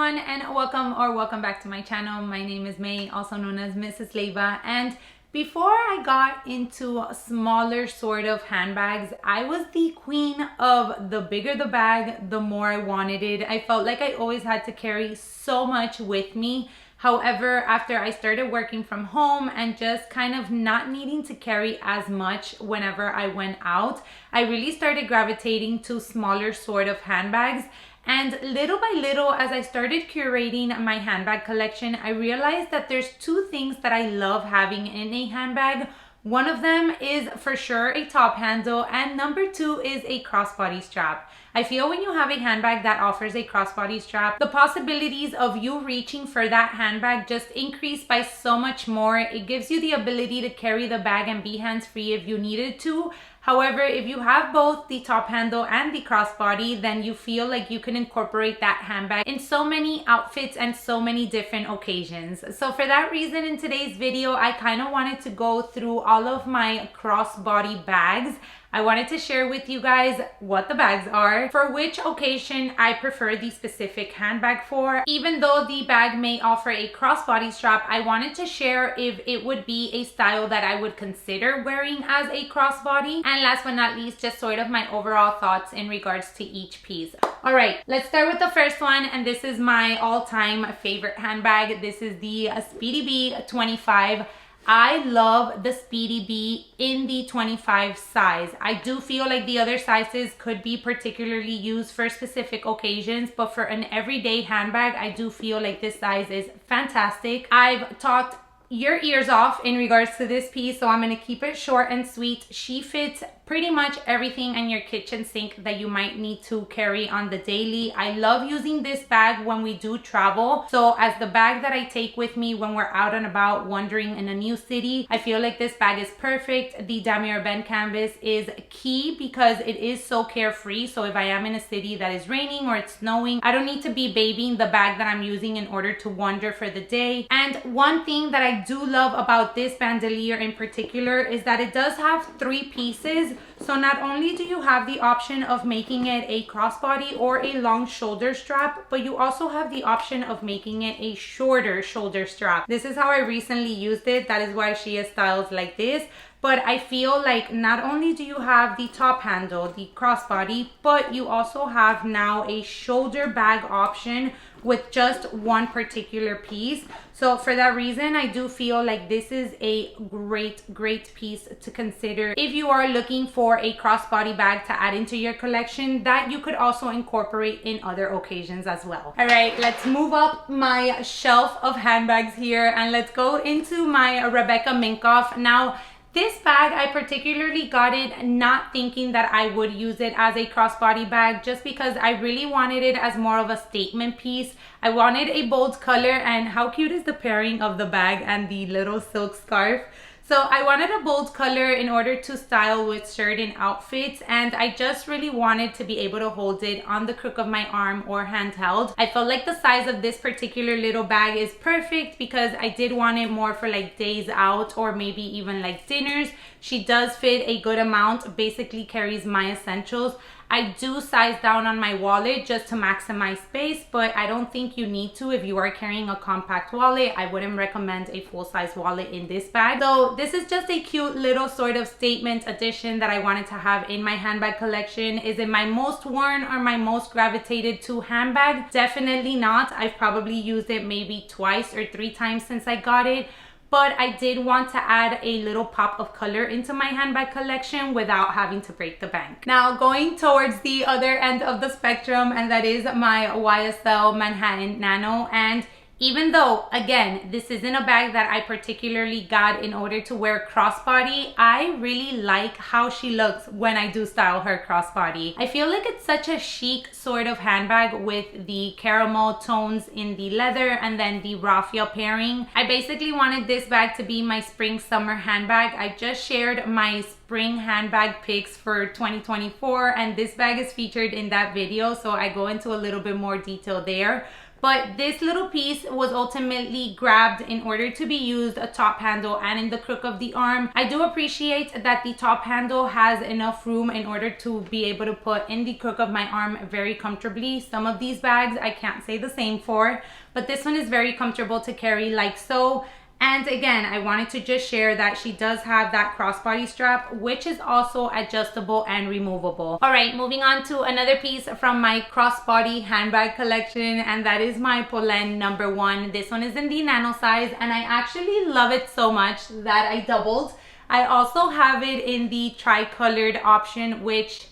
everyone, and welcome back to my channel. My name is May, also known as Mrs. Leva, and before I got into smaller sort of handbags, I was the queen of the bigger the bag, the more I wanted it. I felt like I always had to carry so much with me. However, after I started working from home and just kind of not needing to carry as much whenever I went out, I really started gravitating to smaller sort of handbags. And little by little, as I started curating my handbag collection, I realized that there's two things that I love having in a handbag. One of them is for sure a top handle, and number two is a crossbody strap. I feel when you have a handbag that offers a crossbody strap, the possibilities of you reaching for that handbag just increase by so much more. It gives you the ability to carry the bag and be hands-free if you needed to. However, if you have both the top handle and the crossbody, then you feel like you can incorporate that handbag in so many outfits and so many different occasions. So for that reason, in today's video, I kind of wanted to go through all of my crossbody bags. I wanted to share with you guys what the bags are, for which occasion I prefer the specific handbag for. Even though the bag may offer a crossbody strap, I wanted to share if it would be a style that I would consider wearing as a crossbody. And last but not least, just sort of my overall thoughts in regards to each piece. All right, let's start with the first one, and this is my all-time favorite handbag. This is the Speedy B 25. I love the Speedy B in the 25 size. I do feel like the other sizes could be particularly used for specific occasions, but for an everyday handbag, I do feel like this size is fantastic. I've talked your ears off in regards to this piece, so I'm going to keep it short and sweet. She fits pretty much everything in your kitchen sink that you might need to carry on the daily. I love using this bag when we do travel. So as the bag that I take with me when we're out and about wandering in a new city, I feel like this bag is perfect. The damier bend canvas is key because it is so carefree. So if I am in a city that is raining or it's snowing, I don't need to be babying the bag that I'm using in order to wander for the day. And one thing that I do love about this bandolier in particular is that it does have 3 pieces. So not only do you have the option of making it a crossbody or a long shoulder strap, but you also have the option of making it a shorter shoulder strap. This is how I recently used it. That is why she has styles like this. But I feel like not only do you have the top handle, the crossbody, but you also have now a shoulder bag option with just one particular piece. So for that reason, I do feel like this is a great piece to consider if you are looking for a crossbody bag to add into your collection that you could also incorporate in other occasions as well. All right, let's move up my shelf of handbags here and let's go into my Rebecca Minkoff. Now, this bag, I particularly got it not thinking that I would use it as a crossbody bag, just because I really wanted it as more of a statement piece. I wanted a bold color, and how cute is the pairing of the bag and the little silk scarf? So I wanted a bold color in order to style with certain outfits, and I just really wanted to be able to hold it on the crook of my arm or handheld. I felt like the size of this particular little bag is perfect because I did want it more for like days out or maybe even like dinners. She does fit a good amount, basically carries my essentials. I do size down on my wallet just to maximize space, but I don't think you need to if you are carrying a compact wallet. I wouldn't recommend a full-size wallet in this bag. So this is just a cute little sort of statement addition that I wanted to have in my handbag collection. Is it my most worn or my most gravitated to handbag? Definitely not. I've probably used it maybe 2 or 3 times since I got it. But I did want to add a little pop of color into my handbag collection without having to break the bank. Now going towards the other end of the spectrum, and that is my YSL Manhattan Nano. And even though, again, this isn't a bag that I particularly got in order to wear crossbody, I really like how she looks when I do style her crossbody. I feel like it's such a chic sort of handbag with the caramel tones in the leather and then the raffia pairing. I basically wanted this bag to be my spring summer handbag. I just shared my spring handbag picks for 2024, and this bag is featured in that video, so I go into a little bit more detail there. but this little piece was ultimately grabbed in order to be used a top handle and in the crook of the arm. I do appreciate that the top handle has enough room in order to be able to put in the crook of my arm very comfortably. Some of these bags I can't say the same for, but this one is very comfortable to carry like so. And again, I wanted to just share that she does have that crossbody strap, which is also adjustable and removable. All right, moving on to another piece from my crossbody handbag collection, and that is my Polène Number 1. This one is in the nano size, and I actually love it so much that I doubled. I also have it in the tri-colored option, which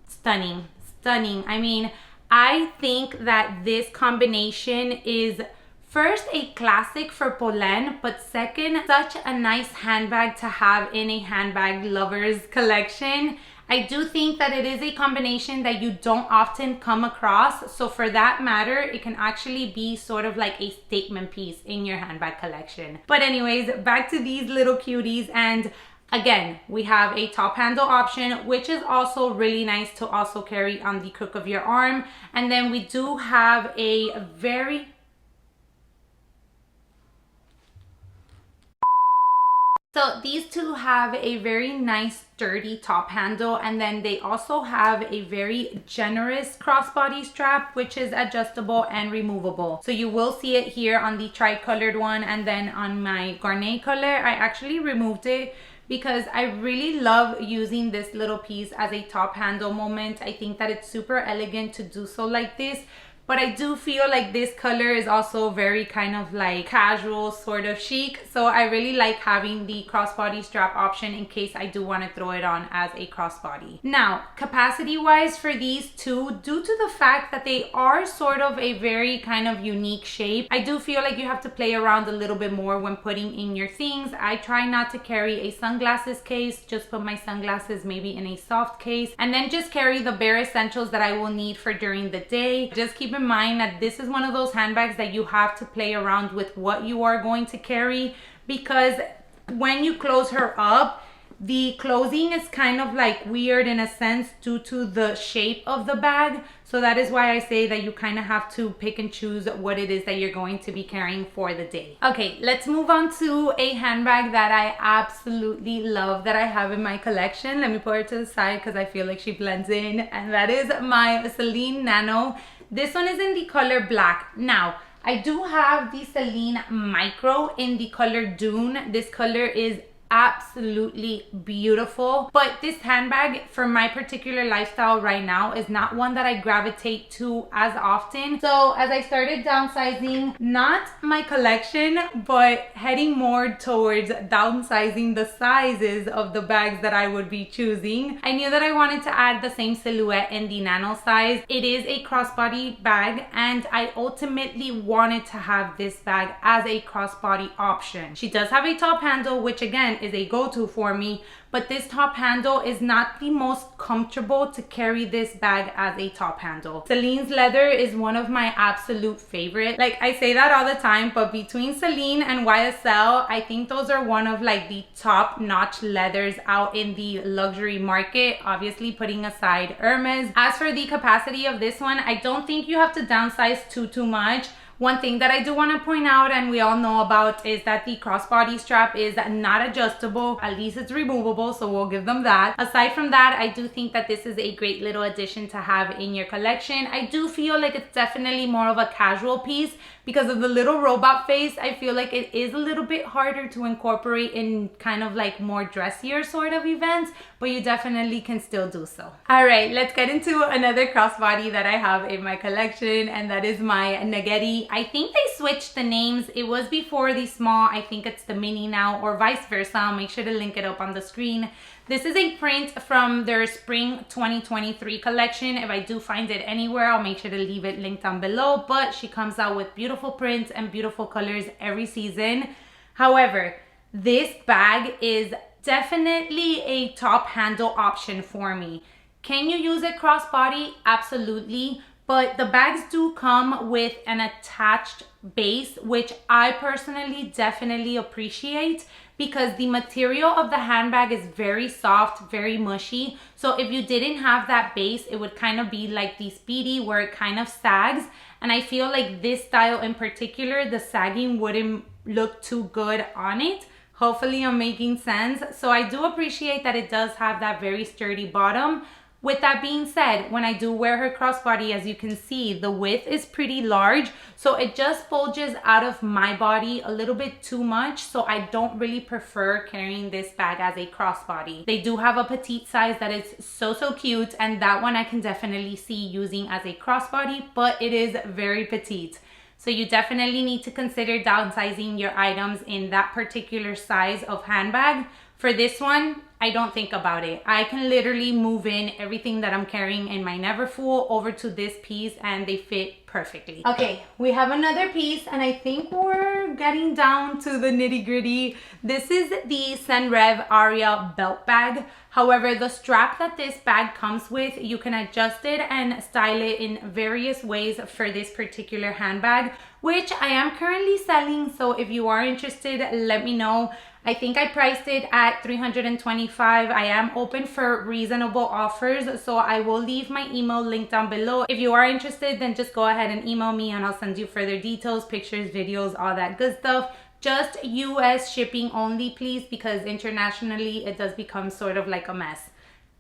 stunning. I mean, I think that this combination is first a classic for Polène, but second, such a nice handbag to have in a handbag lovers collection. I do think that it is a combination that you don't often come across, so for that matter, it can actually be sort of like a statement piece in your handbag collection. But anyways, back to these little cuties, and again, we have a top handle option, which is also really nice to also carry on the crook of your arm. And then we do have a very So these two have a very nice sturdy top handle, and then they also have a very generous crossbody strap, which is adjustable and removable. So you will see it here on the tri-colored one, and then on my garnet color, I actually removed it because I really love using this little piece as a top handle moment. I think that it's super elegant to do so like this. But I do feel like this color is also very kind of like casual, sort of chic. So I really like having the crossbody strap option in case I do want to throw it on as a crossbody. Now, capacity wise for these two, due to the fact that they are sort of a very kind of unique shape, I do feel like you have to play around a little bit more when putting in your things. I try not to carry a sunglasses case, just put my sunglasses maybe in a soft case, and then just carry the bare essentials that I will need for during the day. Just keep in mind that this is one of those handbags that you have to play around with what you are going to carry, because when you close her up, the closing is kind of like weird in a sense due to the shape of the bag. So that is why I say that you kind of have to pick and choose what it is that you're going to be carrying for the day. Okay, let's move on to a handbag that I absolutely love that I have in my collection. Let me put her to the side because I feel like she blends in, and that is my Celine Nano. This one is in the color black. Now, I do have the Celine Micro in the color Dune. This color is absolutely beautiful, but this handbag for my particular lifestyle right now is not one that I gravitate to as often. So as I started downsizing, not my collection, but heading more towards downsizing the sizes of the bags that I would be choosing, I knew that I wanted to add the same silhouette in the nano size. It is a crossbody bag, and I ultimately wanted to have this bag as a crossbody option. She does have a top handle, which again is a go-to for me, but this top handle is not the most comfortable to carry this bag as a top handle. Celine's leather is one of my absolute favorite. Like, I say that all the time, but between Celine and YSL, I think those are one of like the top-notch leathers out in the luxury market, obviously putting aside Hermes. As for the capacity of this one, I don't think you have to downsize too much. One thing that I do want to point out, and we all know about, is that the crossbody strap is not adjustable. At least it's removable, so we'll give them that. Aside from that, I do think that this is a great little addition to have in your collection. I do feel like it's definitely more of a casual piece because of the little robot face. I feel like it is a little bit harder to incorporate in kind of like more dressier sort of events, but you definitely can still do so. All right, let's get into another crossbody that I have in my collection, and that is my Nuggetti. I think they switched the names. It was before the small, I think it's the mini now, or vice versa. I'll make sure to link it up on the screen. This is a print from their spring 2023 collection. If I do find it anywhere, I'll make sure to leave it linked down below, but she comes out with beautiful prints and beautiful colors every season. However, this bag is definitely a top handle option for me. Can you use it crossbody? Absolutely. But the bags do come with an attached base, which I personally definitely appreciate because the material of the handbag is very soft, very mushy. So if you didn't have that base, it would kind of be like the Speedy where it kind of sags. And I feel like this style in particular, the sagging wouldn't look too good on it. Hopefully I'm making sense. So I do appreciate that it does have that very sturdy bottom. With that being said, when I do wear her crossbody, as you can see, the width is pretty large. So it just bulges out of my body a little bit too much. So I don't really prefer carrying this bag as a crossbody. They do have a petite size that is so cute. And that one I can definitely see using as a crossbody, but it is very petite. So you definitely need to consider downsizing your items in that particular size of handbag. For this one, I don't think about it. I can literally move in everything that I'm carrying in my Neverfull over to this piece and they fit perfectly. Okay, we have another piece and I think we're getting down to the nitty gritty. This is the Senreve Aria belt bag. However, the strap that this bag comes with, you can adjust it and style it in various ways for this particular handbag, which I am currently selling. So if you are interested, let me know. I think I priced it at $325. I am open for reasonable offers, so I will leave my email link down below. If you are interested, then just go ahead and email me and I'll send you further details, pictures, videos, all that good stuff. Just US shipping only, please, because internationally it does become sort of like a mess.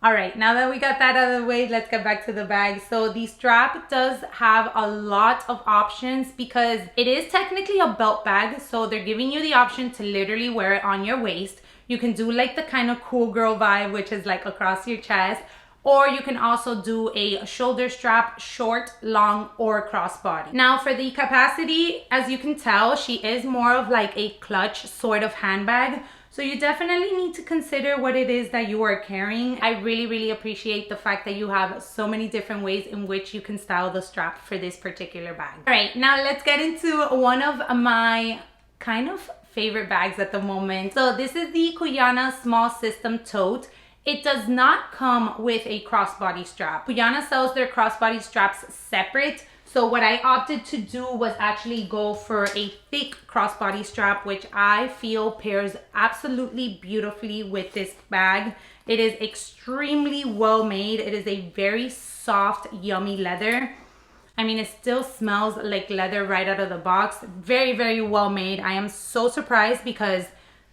All right, now that we got that out of the way, let's get back to the bag. So the strap does have a lot of options because it is technically a belt bag. So they're giving you the option to literally wear it on your waist. You can do like the kind of cool girl vibe, which is like across your chest. Or you can also do a shoulder strap, short, long, or crossbody. Now for the capacity, as you can tell, she is more of like a clutch sort of handbag. So you definitely need to consider what it is that you are carrying. I really appreciate the fact that you have so many different ways in which you can style the strap for this particular bag. All right, now let's get into one of my kind of favorite bags at the moment. So this is the Cuyana Small System Tote. It does not come with a crossbody strap. Cuyana sells their crossbody straps separate. So what I opted to do was actually go for a thick crossbody strap, which I feel pairs absolutely beautifully with this bag. It is extremely well made. It is a very soft, yummy leather. I mean, it still smells like leather right out of the box. Very well made. I am so surprised because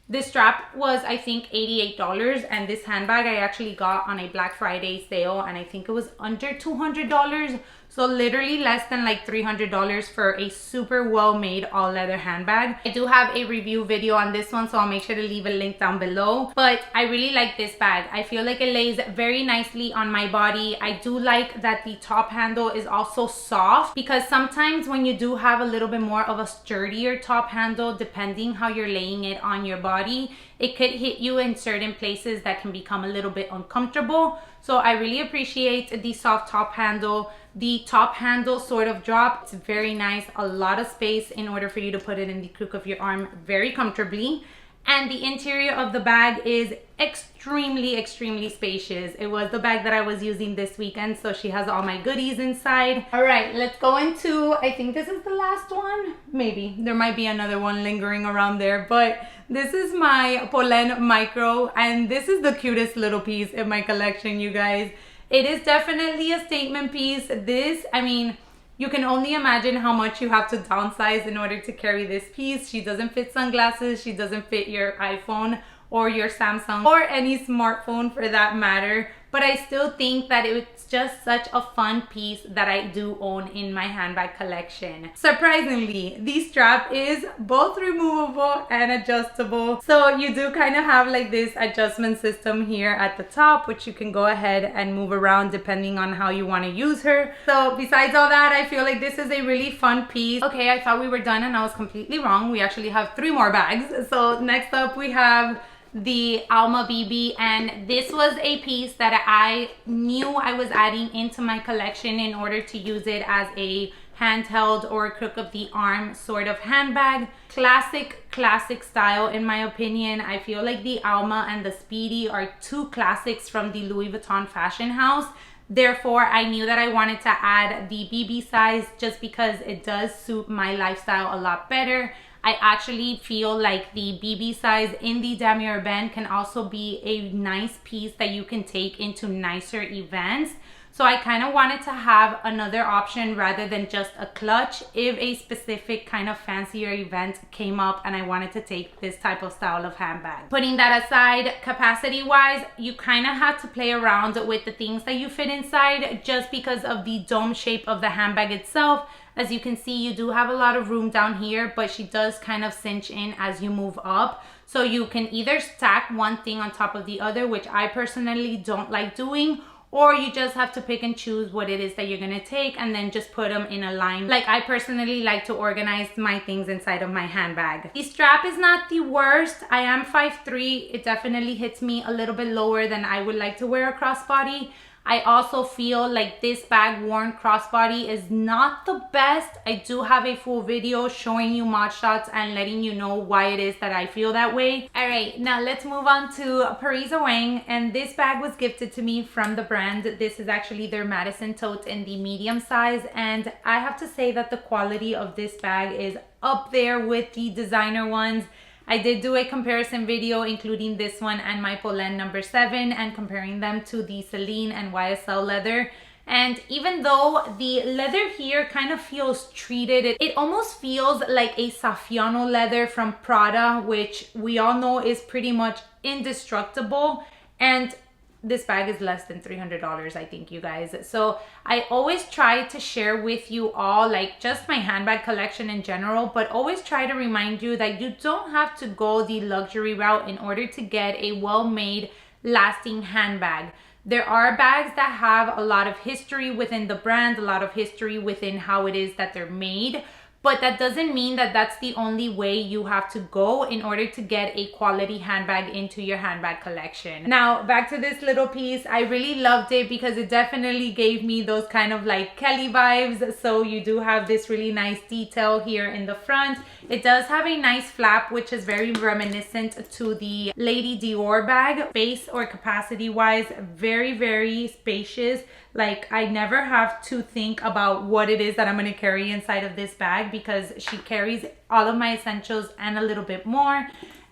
this strap was, I think, $88, and this handbag I actually got on a Black Friday sale, and I think it was under $200. So literally less than like $300 for a super well-made all-leather handbag. I do have a review video on this one, so I'll make sure to leave a link down below. But I really like this bag. I feel like it lays very nicely on my body. I do like that the top handle is also soft, because sometimes when you do have a little bit more of a sturdier top handle, depending how you're laying it on your body, it could hit you in certain places that can become a little bit uncomfortable. So I really appreciate the soft top handle. The top handle sort of drop. It's very nice. A lot of space in order for you to put it in the crook of your arm very comfortably. And the interior of the bag is extremely spacious. It was the bag that I was using this weekend, so she has all my goodies inside. All right, let's go into, I think this is the last one. Maybe there might be another one lingering around there, but this is my Polène Micro, and this is the cutest little piece in my collection, you guys. It is definitely a statement piece. This, I mean, you can only imagine how much you have to downsize in order to carry this piece. She doesn't fit sunglasses. She doesn't fit your iPhone or your Samsung or any smartphone for that matter. But I still think that it's just such a fun piece that I do own in my handbag collection. Surprisingly, the strap is both removable and adjustable. So you do kind of have like this adjustment system here at the top, which you can go ahead and move around depending on how you want to use her. So besides all that, I feel like this is a really fun piece. Okay, I thought we were done and I was completely wrong. We actually have 3 more bags. So next up we have the Alma BB, and this was a piece that I knew I was adding into my collection in order to use it as a handheld or crook of the arm sort of handbag. Classic style in my opinion. I feel like the Alma and the Speedy are 2 classics from the Louis Vuitton fashion house. Therefore, I knew that I wanted to add the BB size just because it does suit my lifestyle a lot better. I actually feel like the BB size in the damier band can also be a nice piece that you can take into nicer events. So I kind of wanted to have another option rather than just a clutch if a specific kind of fancier event came up and I wanted to take this type of style of handbag. Putting that aside, capacity wise, you kind of have to play around with the things that you fit inside just because of the dome shape of the handbag itself. As you can see, you do have a lot of room down here, but she does kind of cinch in as you move up. So you can either stack one thing on top of the other, which I personally don't like doing, or you just have to pick and choose what it is that you're gonna take and then just put them in a line. Like I personally like to organize my things inside of my handbag. The strap is not the worst. I am 5'3". It definitely hits me a little bit lower than I would like to wear a crossbody. I also feel like this bag worn crossbody is not the best. I do have a full video showing you mod shots and letting you know why it is that I feel that way. All right, now let's move on to Perza Wang, and this bag was gifted to me from the brand. This is actually their Madison tote in the medium size, and I have to say that the quality of this bag is up there with the designer ones. I did do a comparison video including this one and my Polene Number 7 and comparing them to the Celine and YSL leather. And even though the leather here kind of feels treated, it almost feels like a Saffiano leather from Prada, which we all know is pretty much indestructible. And this bag is less than $300, I think, you guys. So I always try to share with you all like just my handbag collection in general, but always try to remind you that you don't have to go the luxury route in order to get a well-made, lasting handbag. There are bags that have a lot of history within the brand, a lot of history within how it is that they're made, but that doesn't mean that that's the only way you have to go in order to get a quality handbag into your handbag collection. Now, back to this little piece. I really loved it because it definitely gave me those kind of like Kelly vibes. So you do have this really nice detail here in the front. It does have a nice flap, which is very reminiscent to the Lady Dior bag. Space or capacity wise, very, very spacious. Like I never have to think about what it is that I'm going to carry inside of this bag because she carries all of my essentials and a little bit more.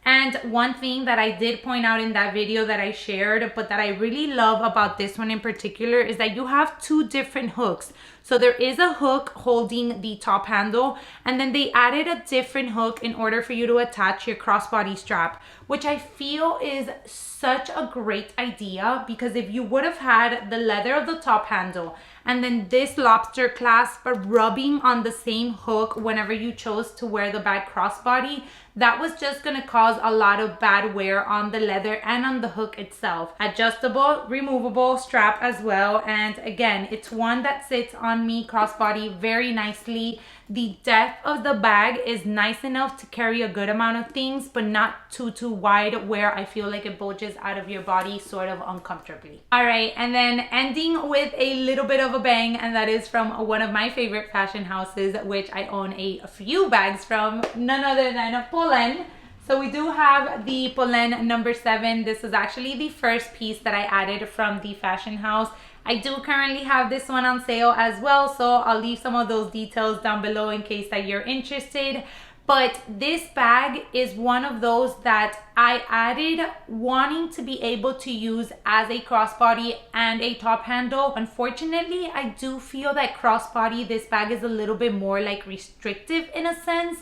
And one thing that I did point out in that video that I shared, but that I really love about this one in particular, is that you have two different hooks. So there is a hook holding the top handle, and then they added a different hook in order for you to attach your crossbody strap, which I feel is such a great idea, because if you would have had the leather of the top handle and then this lobster clasp rubbing on the same hook whenever you chose to wear the bag crossbody, that was just gonna cause a lot of bad wear on the leather and on the hook itself. Adjustable, removable strap as well. And again, it's one that sits on me crossbody very nicely. The depth of the bag is nice enough to carry a good amount of things, but not too wide where I feel like it bulges out of your body sort of uncomfortably. All right, and then ending with a little bit of a bang, and that is from one of my favorite fashion houses, which I own a few bags from, none other than Polene. So we do have the Polene Number 7. This is actually the first piece that I added from the fashion house. I do currently have this one on sale as well, so I'll leave some of those details down below in case that you're interested. But this bag is one of those that I added wanting to be able to use as a crossbody and a top handle. Unfortunately, I do feel that crossbody, this bag is a little bit more like restrictive in a sense.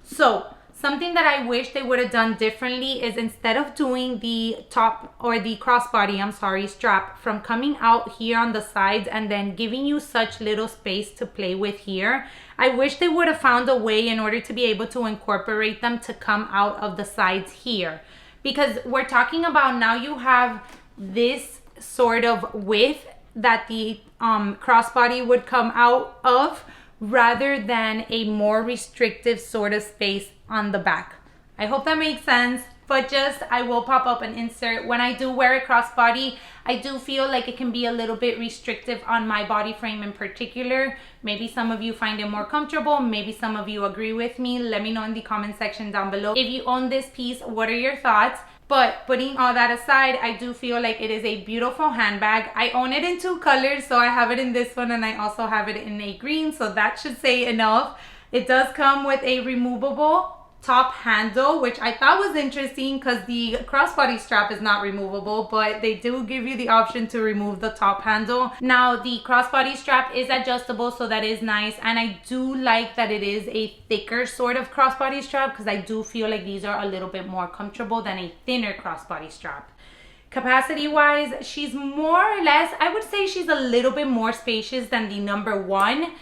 So something that I wish they would have done differently is instead of doing the top or the crossbody, strap from coming out here on the sides and then giving you such little space to play with here, I wish they would have found a way in order to be able to incorporate them to come out of the sides here. Because we're talking about now you have this sort of width that the crossbody would come out of, rather than a more restrictive sort of space on the back. I hope that makes sense, but just I will pop up an insert. When I do wear a crossbody, I do feel like it can be a little bit restrictive on my body frame in particular. Maybe some of you find it more comfortable, maybe some of you agree with me. Let me know in the comment section down below. If you own this piece, what are your thoughts? But putting all that aside, I do feel like it is a beautiful handbag. I own it in 2 colors, so I have it in this one and I also have it in a green, so that should say enough. It does come with a removable top handle, which I thought was interesting because the crossbody strap is not removable, but they do give you the option to remove the top handle. Now the crossbody strap is adjustable, so that is nice, and I do like that it is a thicker sort of crossbody strap because I do feel like these are a little bit more comfortable than a thinner crossbody strap. Capacity wise, she's more or less, I would say she's a little bit more spacious than the number 1.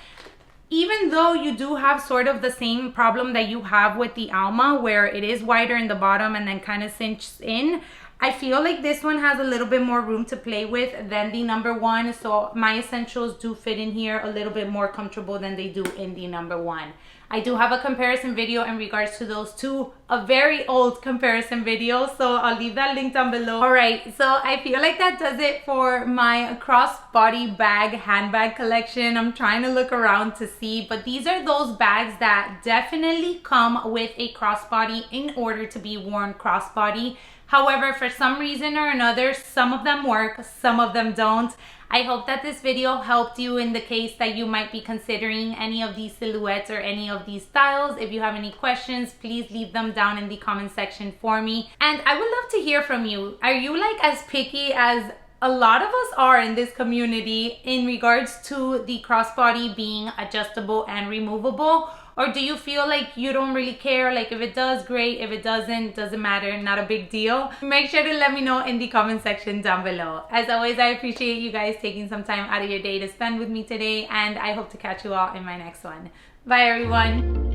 Even though you do have sort of the same problem that you have with the Alma, where it is wider in the bottom and then kind of cinches in, I feel like this one has a little bit more room to play with than the number 1. So my essentials do fit in here a little bit more comfortable than they do in the number 1. I do have a comparison video in regards to those two, a very old comparison video, so I'll leave that link down below. Alright, so I feel like that does it for my crossbody bag handbag collection. I'm trying to look around to see, but these are those bags that definitely come with a crossbody in order to be worn crossbody. However, for some reason or another, some of them work, some of them don't. I hope that this video helped you in the case that you might be considering any of these silhouettes or any of these styles. If you have any questions, please leave them down in the comment section for me. And I would love to hear from you. Are you like as picky as a lot of us are in this community in regards to the crossbody being adjustable and removable? Or do you feel like you don't really care? Like if it does, great. If it doesn't matter, not a big deal. Make sure to let me know in the comment section down below. As always, I appreciate you guys taking some time out of your day to spend with me today, and I hope to catch you all in my next one. Bye everyone.